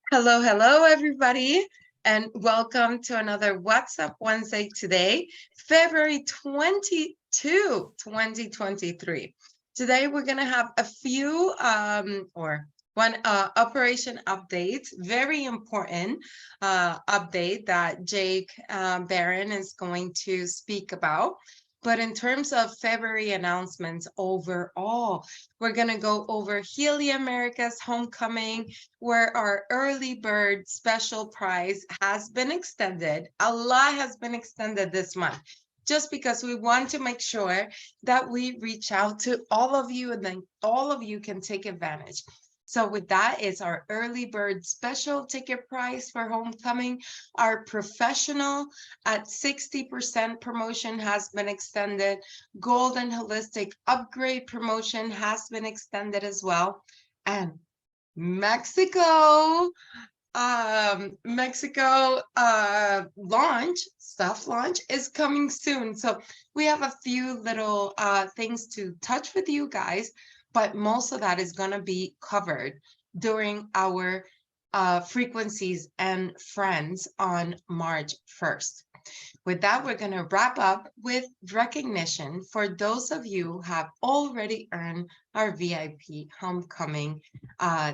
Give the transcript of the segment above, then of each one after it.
Hello, hello, everybody, and welcome to another What's Up Wednesday today, February 22, 2023. Today, we're going to have a few one operation updates, very important update that Jake Barron is going to speak about. But in terms of February announcements overall, we're going to go over Healy America's homecoming, where our early bird special prize has been extended. A lot has been extended this month, just because we want to make sure that we reach out to all of you and then all of you can take advantage. So with that is our early bird special ticket price for homecoming. Our professional at 60% promotion has been extended. Gold and holistic upgrade promotion has been extended as well. And Mexico soft launch is coming soon. So we have a few little things to touch with you guys, but most of that is going to be covered during our frequencies and friends on March 1st. With that, we're going to wrap up with recognition for those of you who have already earned our VIP homecoming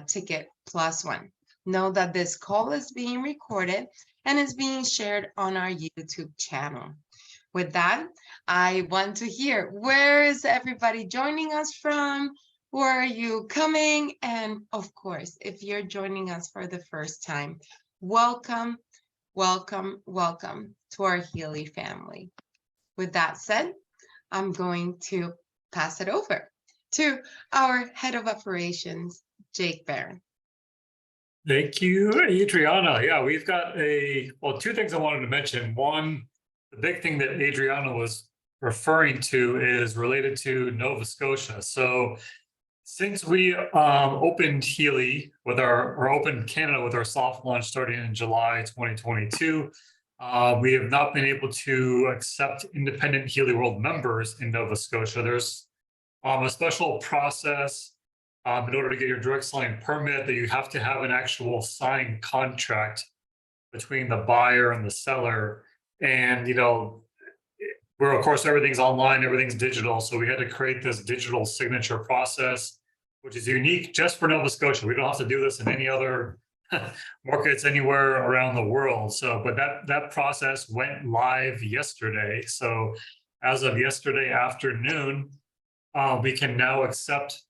ticket +1. Know that this call is being recorded and is being shared on our YouTube channel. With that, I want to hear, where is everybody joining us from? Where are you coming? And of course, if you're joining us for the first time, welcome, welcome, welcome to our Healy family. With that said, I'm going to pass it over to our head of operations, Jake Barron. Thank you, Adriana. Yeah, we've got two things I wanted to mention. One, the big thing that Adriana was referring to is related to Nova Scotia. So since we opened Healy opened Canada with our soft launch starting in July 2022, we have not been able to accept independent Healy World members in Nova Scotia. There's a special process in order to get your direct selling permit that you have to have an actual signed contract between the buyer and the seller. And, where of course everything's online, everything's digital. So we had to create this digital signature process, which is unique just for Nova Scotia. We don't have to do this in any other markets anywhere around the world. So, but that process went live yesterday. So as of yesterday afternoon, we can now accept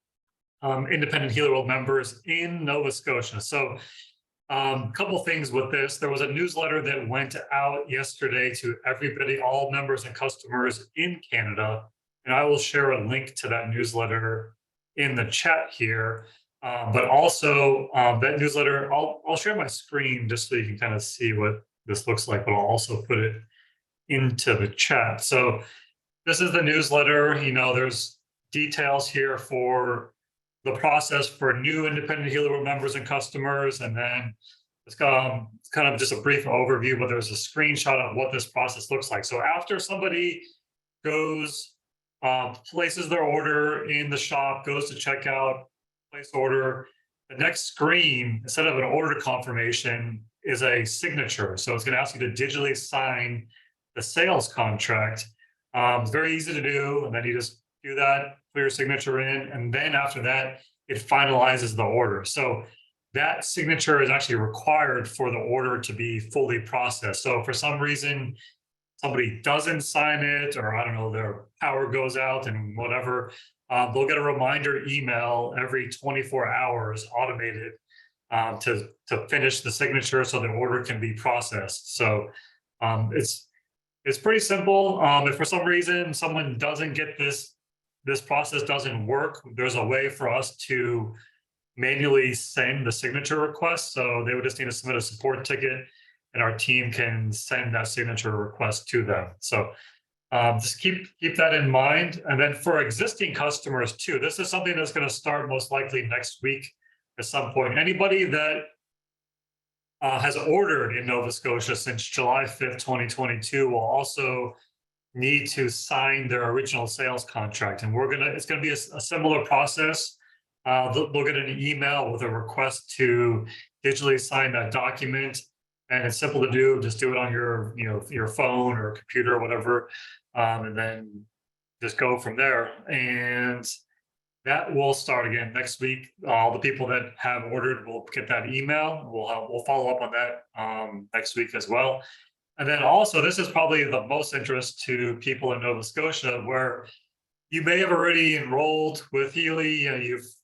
independent Healy World members in Nova Scotia. So a couple things with this. There was a newsletter that went out yesterday to everybody, all members and customers in Canada. And I will share a link to that newsletter in the chat here. But also that newsletter, I'll share my screen just so you can kind of see what this looks like, but I'll also put it into the chat. So this is the newsletter. There's details here for the process for new independent Healy World members and customers. And then it's kind of just a brief overview, but there's a screenshot of what this process looks like. So after somebody goes, places their order in the shop, goes to checkout, place order, the next screen, instead of an order confirmation, is a signature. So it's going to ask you to digitally sign the sales contract. It's very easy to do. And then you just do that, put your signature in, and then after that, it finalizes the order. So that signature is actually required for the order to be fully processed. So for some reason, somebody doesn't sign it, or I don't know, their power goes out and whatever, they'll get a reminder email every 24 hours automated to finish the signature so the order can be processed. So it's pretty simple. If for some reason someone doesn't get this process doesn't work, there's a way for us to manually send the signature request. So they would just need to submit a support ticket and our team can send that signature request to them. So just keep that in mind. And then for existing customers too, this is something that's going to start most likely next week at some point. Anybody that has ordered in Nova Scotia since July 5th, 2022 will also need to sign their original sales contract. And it's going to be a similar process they'll get an email with a request to digitally sign that document. And it's simple to do. Just do it on your, your phone or computer or whatever, and then just go from there. And that will start again next week. All the people that have ordered will get that email. We'll follow up on that next week as well. And then also, this is probably the most interest to people in Nova Scotia, where you may have already enrolled with Healy.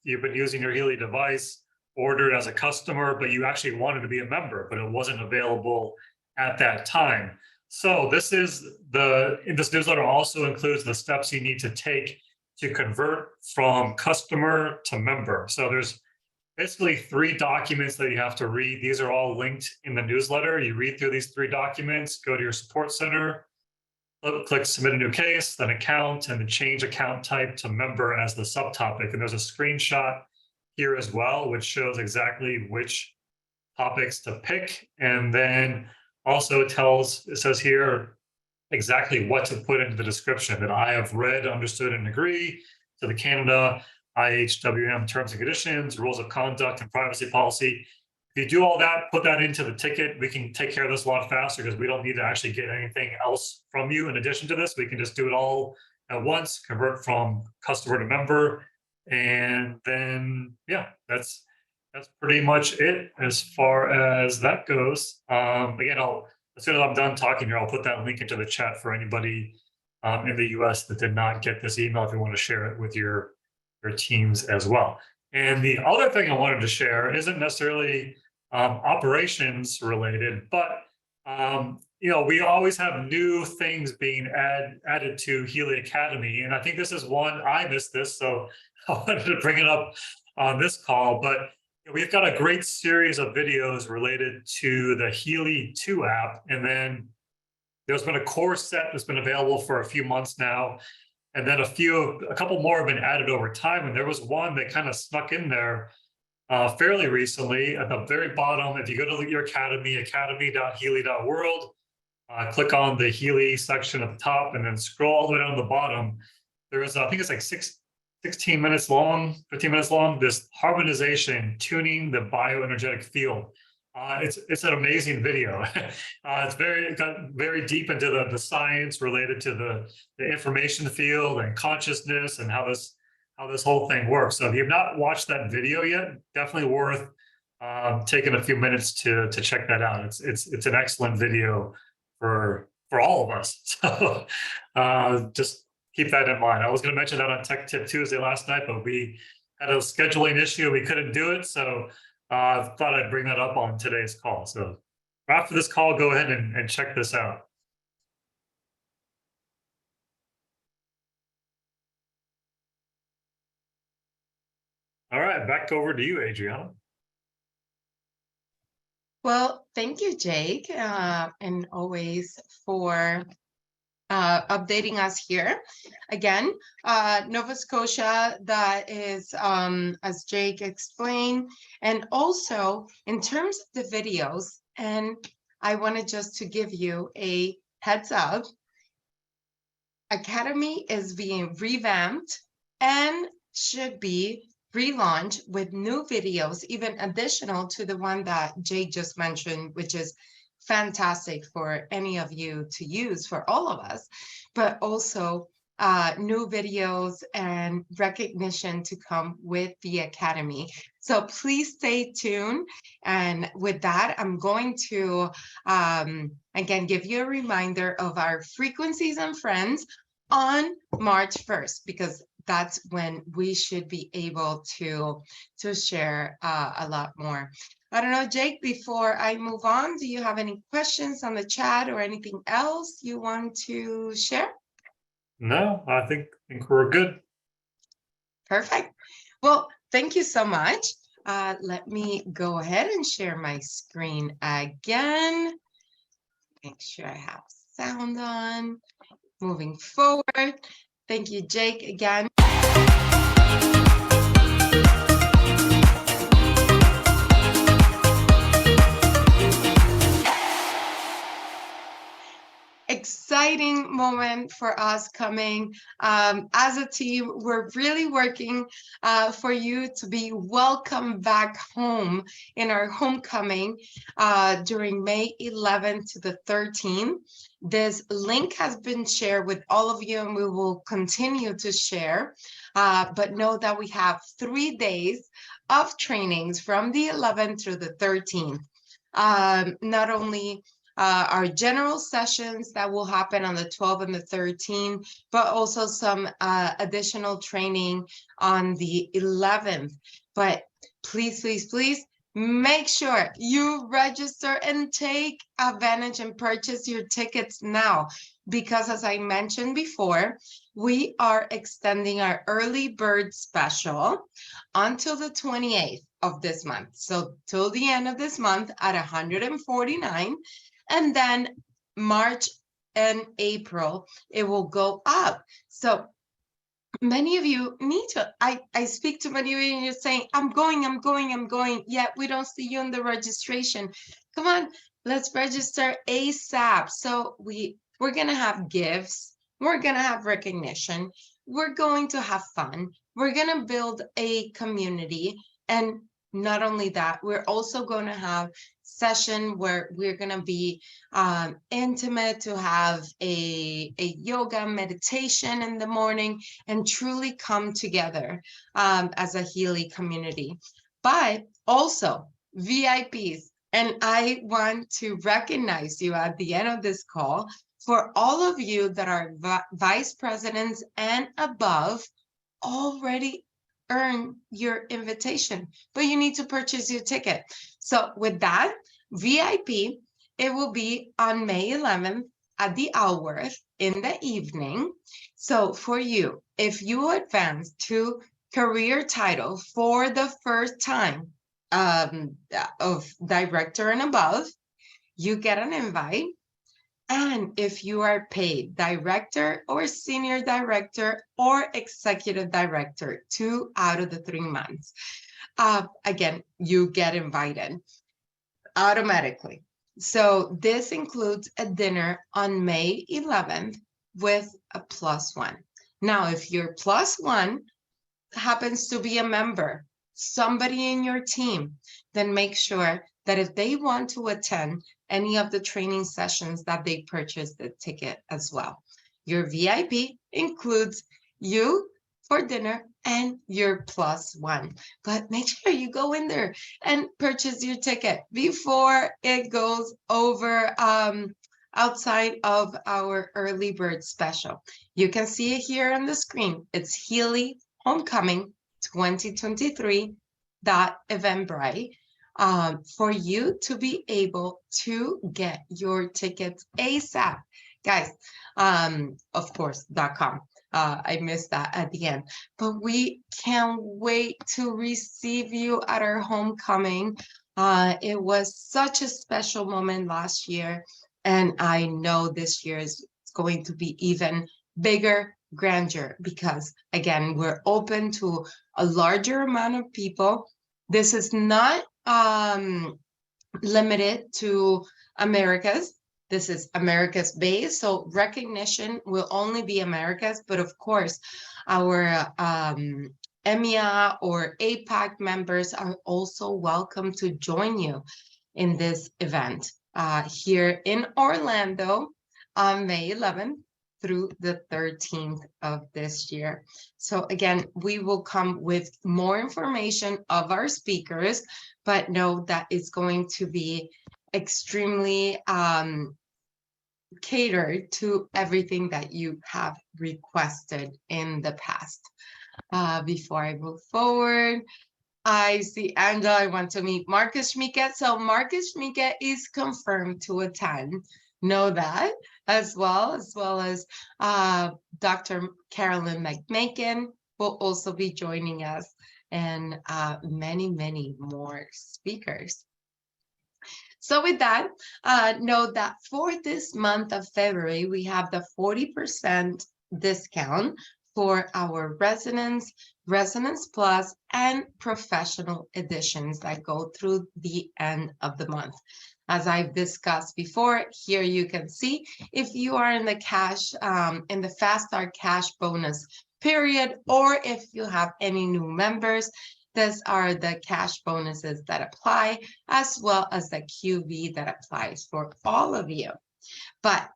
You've been using your Healy device, ordered as a customer, but you actually wanted to be a member, but it wasn't available at that time. So this newsletter also includes the steps you need to take to convert from customer to member. So there's basically 3 documents that you have to read. These are all linked in the newsletter. You read through these 3 documents, go to your support center, click submit a new case, then account, and then change account type to member as the subtopic. And there's a screenshot here as well, which shows exactly which topics to pick. And then also it says here exactly what to put into the description, that I have read, understood, and agree to the Canada IHWM terms and conditions, rules of conduct, and privacy policy. If you do all that, put that into the ticket, we can take care of this a lot faster, because we don't need to actually get anything else from you in addition to this. We can just do it all at once, convert from customer to member. And then, yeah, that's pretty much it as far as that goes. Again, as soon as I'm done talking here, I'll put that link into the chat for anybody in the US that did not get this email, if you want to share it with your teams as well. And the other thing I wanted to share isn't necessarily operations related, but we always have new things being added to Healy Academy. And I think this is one, I missed this, so I wanted to bring it up on this call. But we've got a great series of videos related to the Healy 2 app. And then there's been a core set that's been available for a few months now. And then a couple more have been added over time. And there was one that kind of snuck in there fairly recently at the very bottom. If you go to your academy, academy.healy.world, click on the Healy section at the top, and then scroll all the way down to the bottom. There is, I think it's like 15 minutes long, this harmonization, tuning the bioenergetic field. It's an amazing video. It got very deep into the science related to the information field and consciousness and how this whole thing works. So if you've not watched that video yet, definitely worth taking a few minutes to check that out. It's an excellent video for all of us. So just keep that in mind. I was going to mention that on Tech Tip Tuesday last night, but we had a scheduling issue. We couldn't do it. So I thought I'd bring that up on today's call. So after this call, go ahead and check this out. All right, back over to you, Adriana. Well, thank you, Jake, and always for updating us here. Again, Nova Scotia, that is, as Jake explained, and also in terms of the videos, and I wanted just to give you a heads up, Academy is being revamped and should be relaunched with new videos, even additional to the one that Jake just mentioned, which is fantastic for any of you to use, for all of us, but also new videos and recognition to come with the Academy. So please stay tuned. And with that, I'm going to, again, give you a reminder of our Frequencies and Friends on March 1st, because that's when we should be able to share a lot more. I don't know, Jake, before I move on, do you have any questions on the chat or anything else you want to share? No, I think we're good. Perfect. Well, thank you so much. Let me go ahead and share my screen again. Make sure I have sound on. Moving forward. Thank you, Jake, again. Except exciting moment for us coming. As a team, we're really working for you to be welcome back home in our homecoming during May 11th to the 13th. This link has been shared with all of you, and we will continue to share. But know that we have 3 days of trainings from the 11th through the 13th. Not only our general sessions that will happen on the 12th and the 13th, but also some additional training on the 11th. But please, please, please make sure you register and take advantage and purchase your tickets now, because as I mentioned before, we are extending our early bird special until the 28th of this month. So till the end of this month at $149. And then March and April, it will go up. So many of you need to, I speak to many of you and you're saying, I'm going, yet we don't see you in the registration. Come on, let's register ASAP. So we're gonna have gifts, we're gonna have recognition, we're going to have fun, we're gonna build a community, and not only that, we're also going to have session where we're going to be intimate, to have a yoga meditation in the morning and truly come together as a Healy community. But also VIPs, and I want to recognize you at the end of this call for all of you that are vice presidents and above already earn your invitation, but you need to purchase your ticket. So with that, VIP, it will be on May 11th at the Alworth in the evening. So for you, if you advance to career title for the first time of director and above, you get an invite. And if you are paid director or senior director or executive director, 2 out of the 3 months, again, you get invited automatically. So this includes a dinner on May 11th with a +1. Now, if your +1 happens to be a member, somebody in your team, then make sure that if they want to attend any of the training sessions, that they purchase the ticket as well. Your VIP includes you for dinner and your +1. But make sure you go in there and purchase your ticket before it goes over outside of our early bird special. You can see it here on the screen. It's Healy Homecoming 2023.eventbrite. For you to be able to get your tickets ASAP. Guys, of course, .com. I missed that at the end. But we can't wait to receive you at our homecoming. It was such a special moment last year, and I know this year is going to be even bigger, grander, because, again, we're open to a larger amount of people. This is not limited to Americas. This is Americas based, so recognition will only be Americas, but of course, our EMEA or APAC members are also welcome to join you in this event here in Orlando on May 11th through the 13th of this year. So again, we will come with more information of our speakers, but know that it's going to be extremely catered to everything that you have requested in the past. Before I move forward, I see Angela, I want to meet Marcus Schmieke. So Marcus Schmieke is confirmed to attend. Know that, as well as Dr. Carolyn McMakin will also be joining us, and many, many more speakers. So with that, know that for this month of February, we have the 40% discount for our Resonance, Resonance Plus, and Professional editions that go through the end of the month. As I've discussed before, here you can see if you are in the cash, in the Fast Start Cash bonus period, or if you have any new members, these are the cash bonuses that apply, as well as the QV that applies for all of you. But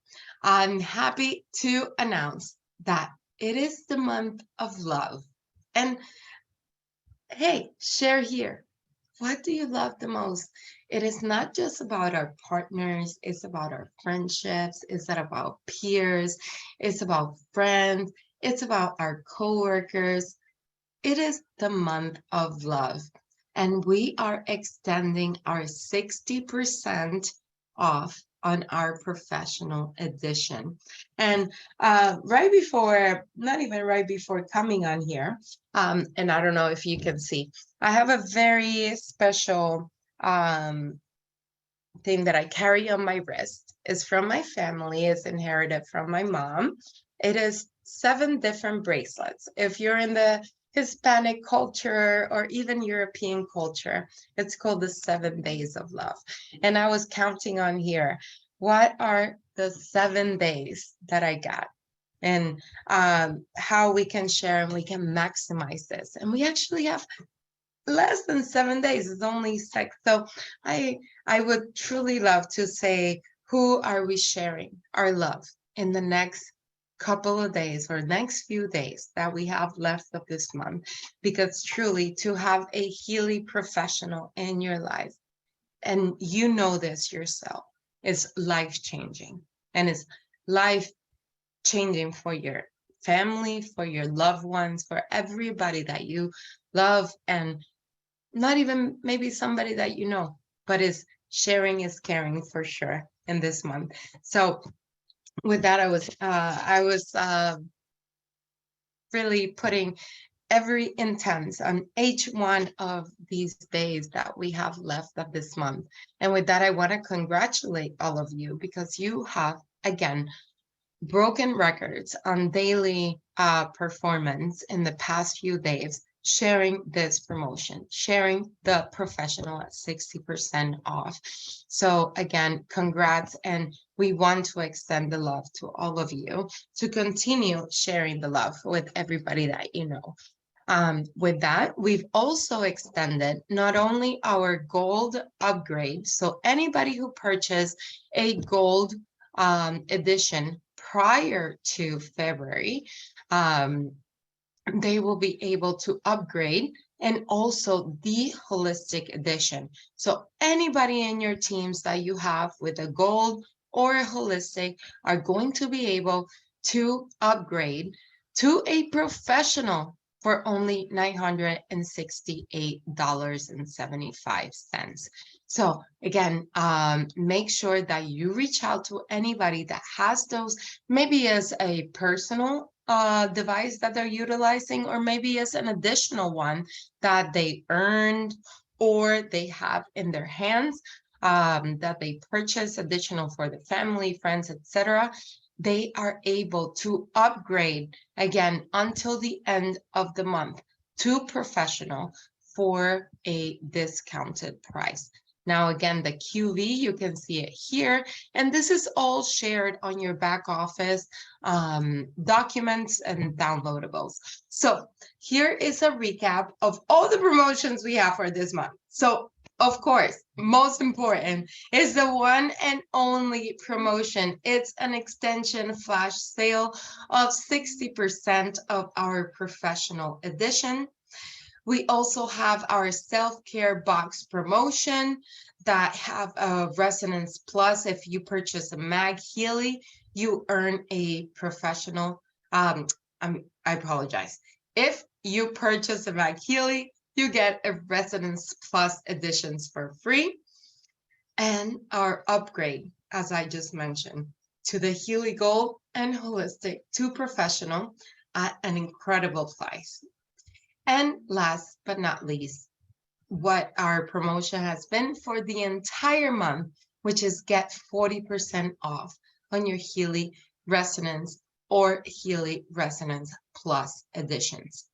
I'm happy to announce that it is the month of love. And hey, share here. What do you love the most? It is not just about our partners, it's about our friendships, it's about peers, it's about friends, it's about our coworkers. It is the month of love, and we are extending our 60% off on our professional edition. And right before, not even right before coming on here, and I don't know if you can see, I have a very special thing that I carry on my wrist. It's from my family, it's inherited from my mom. It is 7 different bracelets. If you're in the Hispanic culture or even European culture, it's called the 7 days of love. And I was counting on here, what are the 7 days that I got? And how we can share and we can maximize this. And we actually have less than 7 days. It's only 6. So I would truly love to say, who are we sharing our love in the next couple of days or next few days that we have left of this month? Because truly, to have a Healy professional in your life, and you know this yourself, is life-changing, and it's life-changing for your family, for your loved ones, for everybody that you love, and not even maybe somebody that you know, but is sharing is caring for sure in this month. So with that, I was really putting every intent on each one of these days that we have left of this month. And with that, I want to congratulate all of you, because you have, again, broken records on daily performance in the past few days, sharing this promotion, sharing the professional at 60% off. So again, congrats. And we want to extend the love to all of you to continue sharing the love with everybody that you know. With that, we've also extended not only our gold upgrade, so anybody who purchased a gold edition prior to February, they will be able to upgrade, and also the holistic edition. So anybody in your teams that you have with a gold or a holistic are going to be able to upgrade to a professional for only $968.75. So again, make sure that you reach out to anybody that has those, maybe as a personal device that they're utilizing, or maybe as an additional one that they earned or they have in their hands, that they purchase additional for the family, friends, etc. They are able to upgrade again until the end of the month to professional for a discounted price. Now, again, the QV, you can see it here, and this is all shared on your back office documents and downloadables. So here is a recap of all the promotions we have for this month. So of course, most important is the one and only promotion. It's an extension flash sale of 60% of our professional edition. We also have our self-care box promotion that have a Resonance Plus. If you purchase a Mag Healy, you earn a professional. I apologize. If you purchase a Mag Healy, you get a Resonance Plus editions for free. And our upgrade, as I just mentioned, to the Healy Gold and Holistic to Professional at an incredible price. And last but not least, what our promotion has been for the entire month, which is get 40% off on your Healy Resonance or Healy Resonance Plus editions.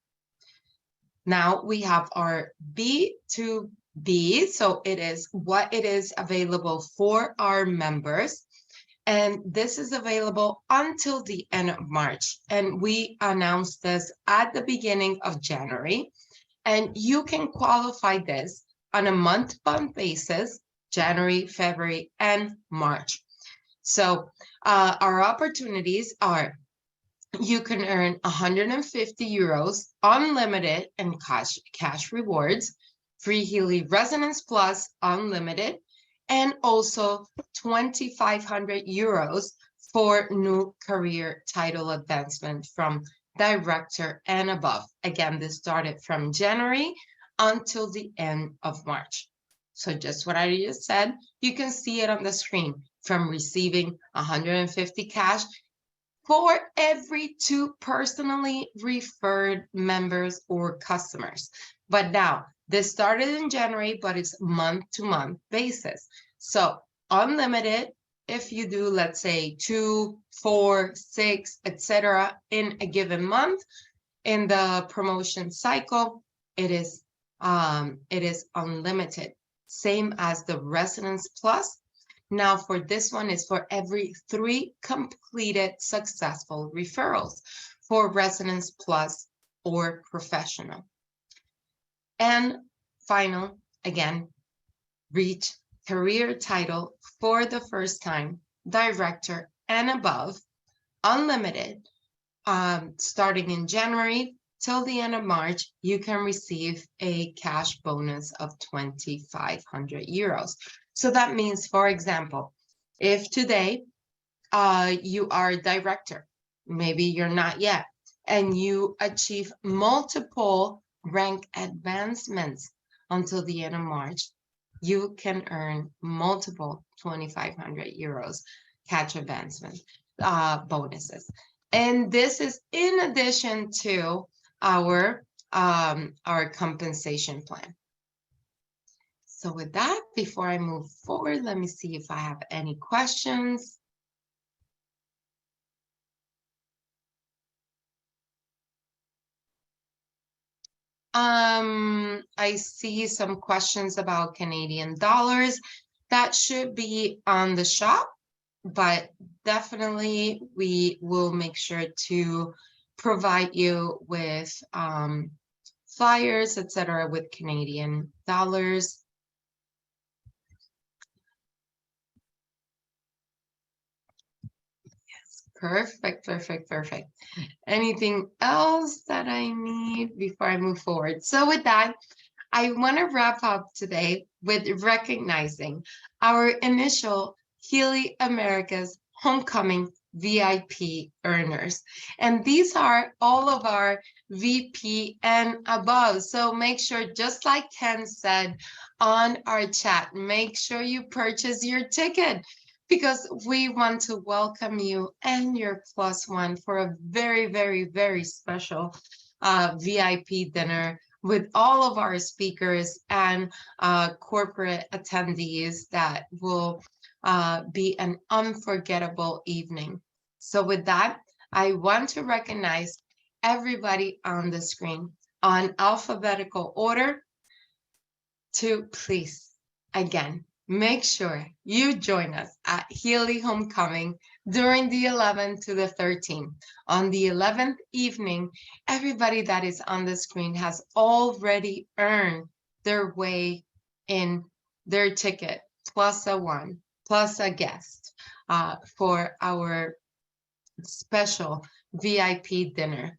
Now we have our B2B, so it is what it is available for our members. And this is available until the end of March. And we announced this at the beginning of January. And you can qualify this on a month-by-month basis, January, February, and March. So our opportunities are, you can earn 150 euros unlimited and cash rewards, free Healy Resonance Plus unlimited, and also 2,500 euros for new career title advancement from director and above. Again, this started from January until the end of March. So just what I just said, you can see it on the screen, from receiving 150 cash for every 2 personally referred members or customers. But now, this started in January, but it's month-to-month basis. So unlimited, if you do, let's say 2, 4, 6, etc. in a given month, in the promotion cycle, it is unlimited. Same as the Resonance Plus. Now for this one is for every 3 completed successful referrals for Resonance Plus or Professional. And final, again, reach career title for the first time, director and above, unlimited, starting in January till the end of March. You can receive a cash bonus of 2,500 euros. So that means, for example, if today you are a director, maybe you're not yet, and you achieve multiple rank advancements until the end of March, you can earn multiple 2,500 euros cash advancement bonuses. And this is in addition to our compensation plan. So with that, before I move forward, let me see if I have any questions. I see some questions about Canadian dollars. That should be on the shop, but definitely we will make sure to provide you with flyers, etc., with Canadian dollars. Yes, perfect, perfect, perfect. Anything else that I need before I move forward? So with that, I want to wrap up today with recognizing our initial Healy America's Homecoming VIP earners. And these are all of our VP and above. So make sure, just like Ken said on our chat, make sure you purchase your ticket, because we want to welcome you and your +1 for a very, very, very special VIP dinner with all of our speakers and corporate attendees. That will be an unforgettable evening. So with that, I want to recognize everybody on the screen on alphabetical order to please, again, make sure you join us at Healy Homecoming during the 11th to the 13th. On the 11th evening, everybody that is on the screen has already earned their way in, their ticket, +1, plus a guest for our special VIP dinner.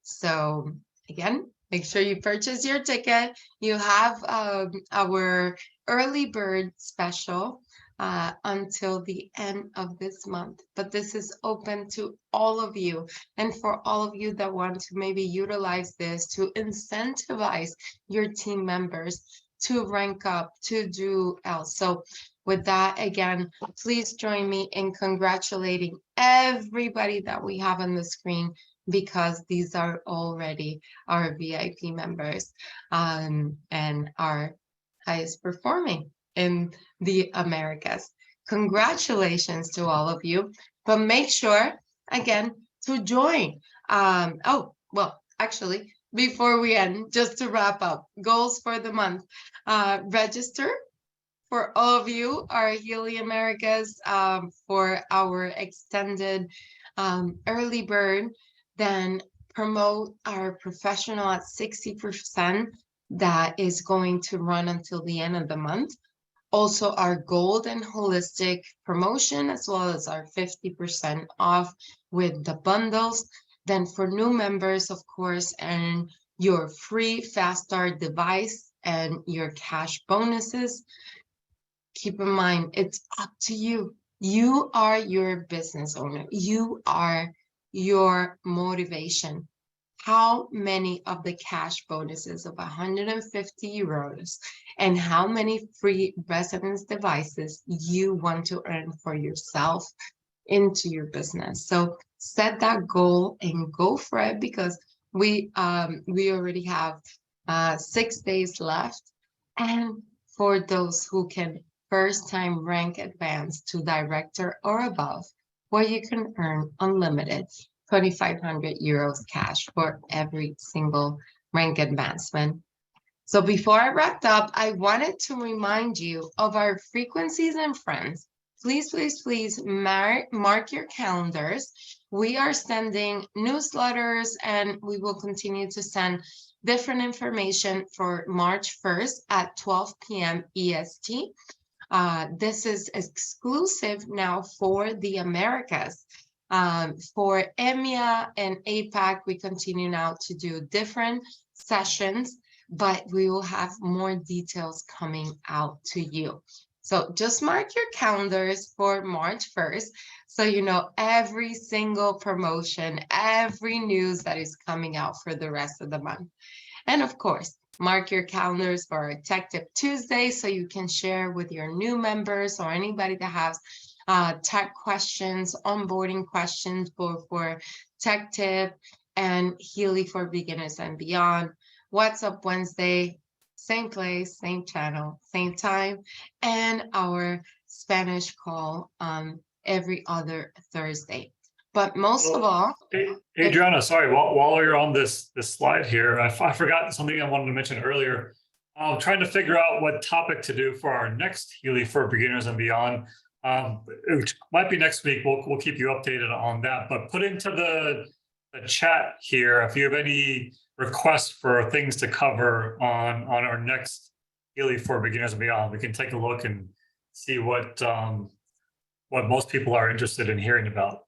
So again, make sure you purchase your ticket. You have our early bird special until the end of this month, but this is open to all of you, and for all of you that want to maybe utilize this to incentivize your team members to rank up, to do else. So with that, again, please join me in congratulating everybody that we have on the screen, because these are already our VIP members and our highest performing in the Americas. Congratulations to all of you, but make sure again to join. Oh, well, actually, before we end, just to wrap up, goals for the month. Register for all of you, our Healy Americas, for our extended early bird. Then promote our professional at 60% that is going to run until the end of the month. Also, our gold and holistic promotion, as well as our 50% off with the bundles. Then for new members, of course, and your free fast start device and your cash bonuses. Keep in mind, it's up to you. You are your business owner. You are your motivation. How many of the cash bonuses of 150 euros and how many free residence devices you want to earn for yourself into your business? So set that goal and go for it, because we already have 6 days left. And for those who can first time rank advance to director or above, where you can earn unlimited 2,500 euros cash for every single rank advancement. So before I wrapped up, I wanted to remind you of our frequencies and friends. Please, please, please mark your calendars. We are sending newsletters, and we will continue to send different information for March 1st at 12 p.m. EST. This is exclusive now for the Americas. For EMEA and APAC, we continue now to do different sessions, but we will have more details coming out to you. So just mark your calendars for March 1st, so you know every single promotion, every news that is coming out for the rest of the month. And of course, mark your calendars for our Tech Tip Tuesday, so you can share with your new members or anybody that has tech questions, onboarding questions for Tech Tip and Healy for Beginners and Beyond. What's Up Wednesday, same place, same channel, same time, and our Spanish call every other Thursday. But most of all, Adriana, sorry, while you're on this slide here, I forgot something I wanted to mention earlier. I'm trying to figure out what topic to do for our next Healy for Beginners and Beyond. Which might be next week. We'll keep you updated on that. But put into the chat here if you have any requests for things to cover on our next Healy for Beginners and Beyond. We can take a look and see what most people are interested in hearing about.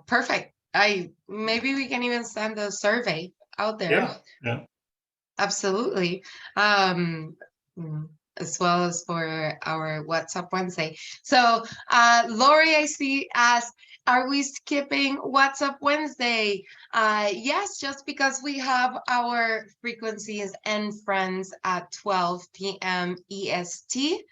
Perfect. Maybe we can even send a survey out there. Yeah. Absolutely. As well as for our What's Up Wednesday. So Lori, I see, asks, are we skipping What's Up Wednesday? Yes, just because we have our frequencies and friends at 12 p.m. EST,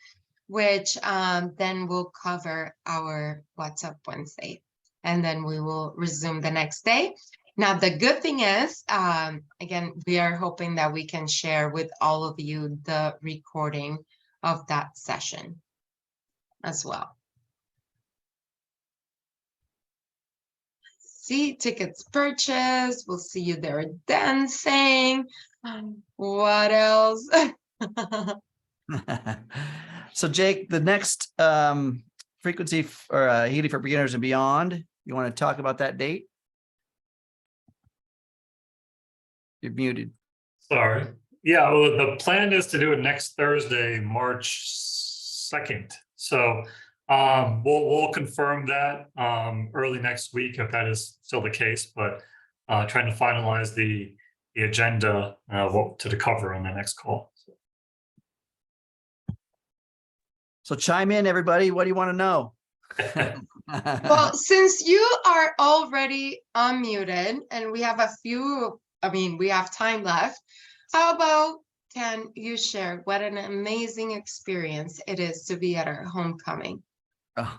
which then will cover our What's Up Wednesday. And then we will resume the next day. Now, the good thing is, again, we are hoping that we can share with all of you the recording of that session as well. See, tickets purchased. We'll see you there dancing. What else? So, Jake, the next frequency for Healy for Beginners and Beyond, you want to talk about that date? You're muted. Sorry. Yeah, well, the plan is to do it next Thursday, March 2nd. So we'll confirm that early next week if that is still the case, but trying to finalize the agenda to cover on the next call. So chime in, everybody. What do you want to know? Well, since you are already unmuted and we have we have time left, how about can you share what an amazing experience it is to be at our homecoming? Oh,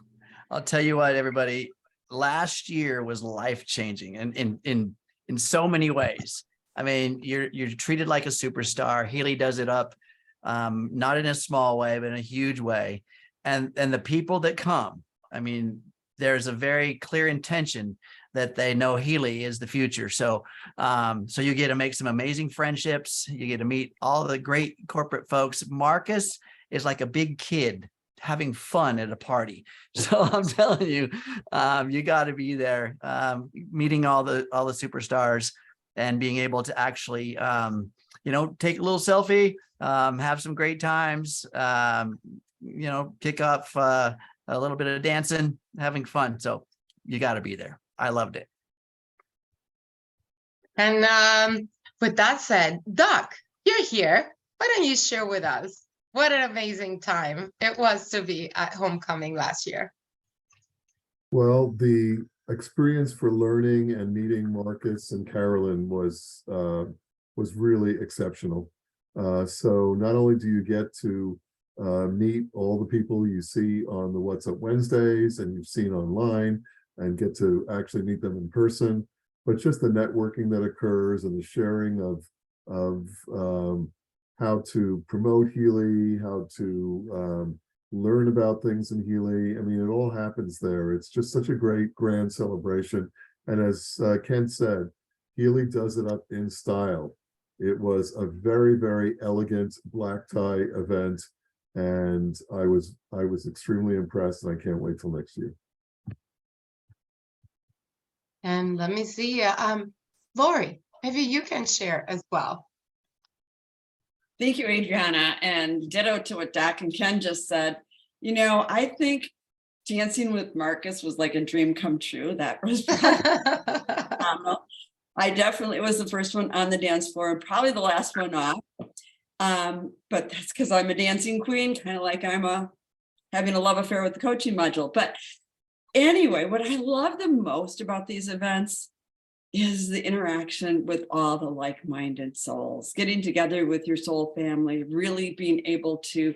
I'll tell you what, everybody, last year was life-changing and in so many ways. I mean, you're treated like a superstar. Healy does it up, not in a small way, but in a huge way. and the people that come, I mean, there's a very clear intention that they know Healy is the future. So, so you get to make some amazing friendships. You get to meet all the great corporate folks. Marcus is like a big kid having fun at a party. So I'm telling you, you got to be there, meeting all the superstars and being able to actually, take a little selfie, have some great times, kick off a little bit of dancing, having fun. So you got to be there. I loved it. And with that said, Doc, you're here. Why don't you share with us what an amazing time it was to be at homecoming last year? Well, the experience for learning and meeting Marcus and Carolyn was really exceptional. So not only do you get to meet all the people you see on the What's Up Wednesdays and you've seen online and get to actually meet them in person, but just the networking that occurs and the sharing of how to promote Healy, how to learn about things in Healy. I mean, it all happens there. It's just such a great grand celebration. And as Ken said, Healy does it up in style. It was a very, very elegant black tie event, and I was extremely impressed, and I can't wait till next year. And let me see, Lori, maybe you can share as well. Thank you, Adriana, and ditto to what Doc and Ken just said. I think dancing with Marcus was like a dream come true. That was phenomenal. It was the first one on the dance floor and probably the last one off. But that's because I'm a dancing queen, kind of like I'm having a love affair with the coaching module. But anyway, what I love the most about these events is the interaction with all the like-minded souls, getting together with your soul family, really being able to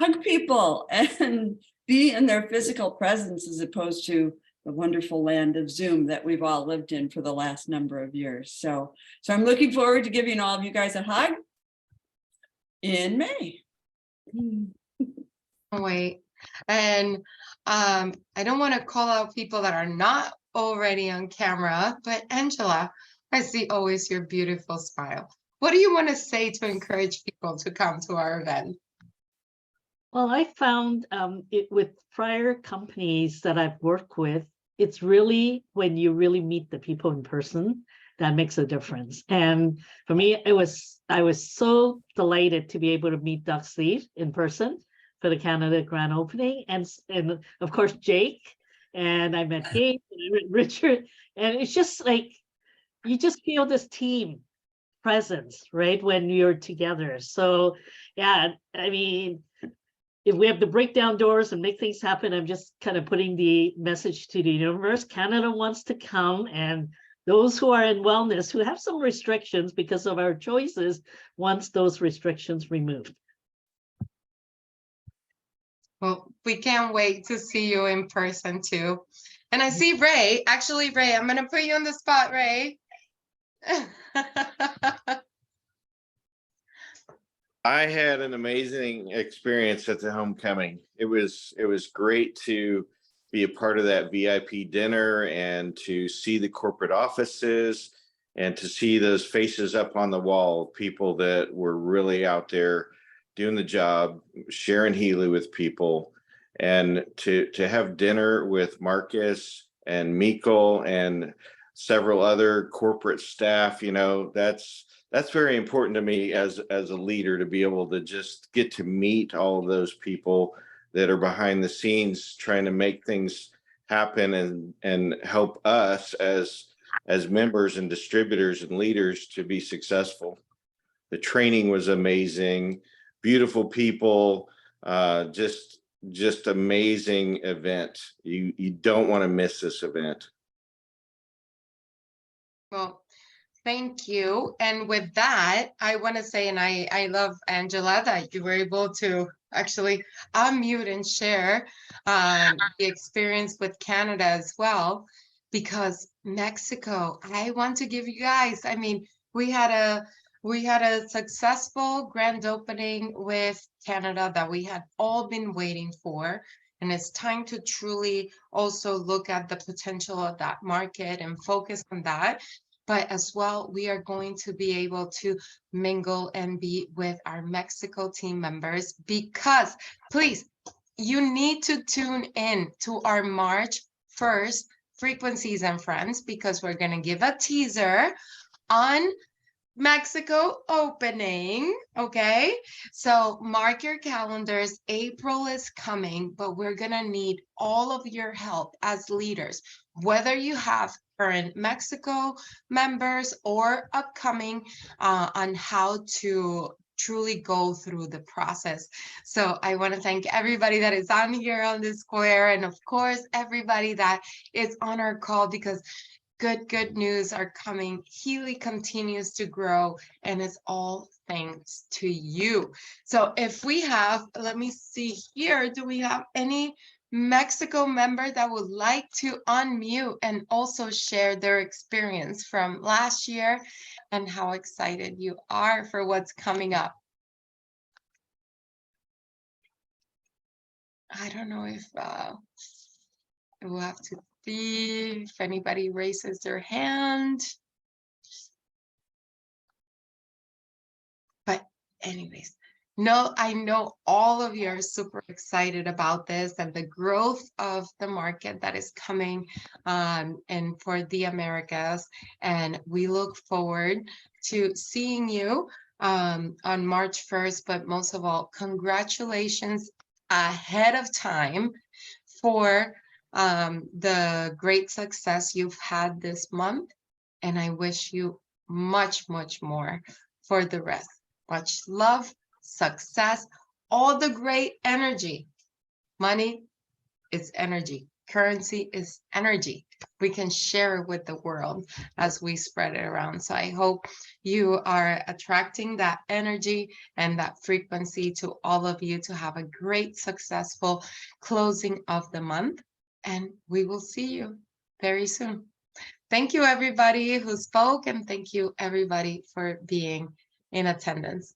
hug people and be in their physical presence as opposed to the wonderful land of Zoom that we've all lived in for the last number of years. So I'm looking forward to giving all of you guys a hug in May. Oh, wait. And I don't want to call out people that are not already on camera, but Angela, I see always your beautiful smile. What do you want to say to encourage people to come to our event? Well, I found it with prior companies that I've worked with, it's really when you really meet the people in person that makes a difference. And for me, I was so delighted to be able to meet Doc Sleeve in person for the Canada grand opening, and of course Jake, and I met Gabe and I met Richard, and it's just like you just feel this team presence, right, when you're together. So yeah, I mean, if we have to break down doors and make things happen, I'm just kind of putting the message to the universe. Canada wants to come, and those who are in wellness, who have some restrictions because of our choices, wants those restrictions removed. Well, we can't wait to see you in person too. And I see Ray. Actually, Ray, I'm going to put you on the spot, Ray. I had an amazing experience at the homecoming. It was great to be a part of that VIP dinner and to see the corporate offices and to see those faces up on the wall, people that were really out there doing the job, sharing Healy with people, and to have dinner with Marcus and Mikkel and several other corporate staff. That's very important to me as a leader, to be able to just get to meet all of those people that are behind the scenes trying to make things happen and help us as members and distributors and leaders to be successful. The training was amazing, beautiful people, just amazing event. You don't want to miss this event. Well, thank you. And with that, I want to say, and I love, Angela, that you were able to actually unmute and share the experience with Canada as well, because Mexico, I want to give you guys, I mean, we had We had a successful grand opening with Canada that we had all been waiting for. And it's time to truly also look at the potential of that market and focus on that. But as well, we are going to be able to mingle and be with our Mexico team members, because please, you need to tune in to our March 1st Frequencies and Friends, because we're going to give a teaser on Mexico opening. Okay, so mark your calendars. April is coming, but we're gonna need all of your help as leaders, whether you have current Mexico members or upcoming, on how to truly go through the process. So I want to thank everybody that is on here on the square, and of course everybody that is on our call, because good news are coming. Healy continues to grow, and it's all thanks to you. So if we have, let me see here, do we have any Mexico member that would like to unmute and also share their experience from last year and how excited you are for what's coming up? I don't know if we'll have to see if anybody raises their hand. But anyways, no, I know all of you are super excited about this and the growth of the market that is coming, and for the Americas. And we look forward to seeing you on March 1st. But most of all, congratulations ahead of time for the great success you've had this month. And I wish you much more for the rest. Much love, success, all the great energy. Money is energy. Currency is energy. We can share it with the world as we spread it around. So I hope you are attracting that energy and that frequency to all of you, to have a great, successful closing of the month. And we will see you very soon. Thank you, everybody who spoke, and thank you, everybody, for being in attendance.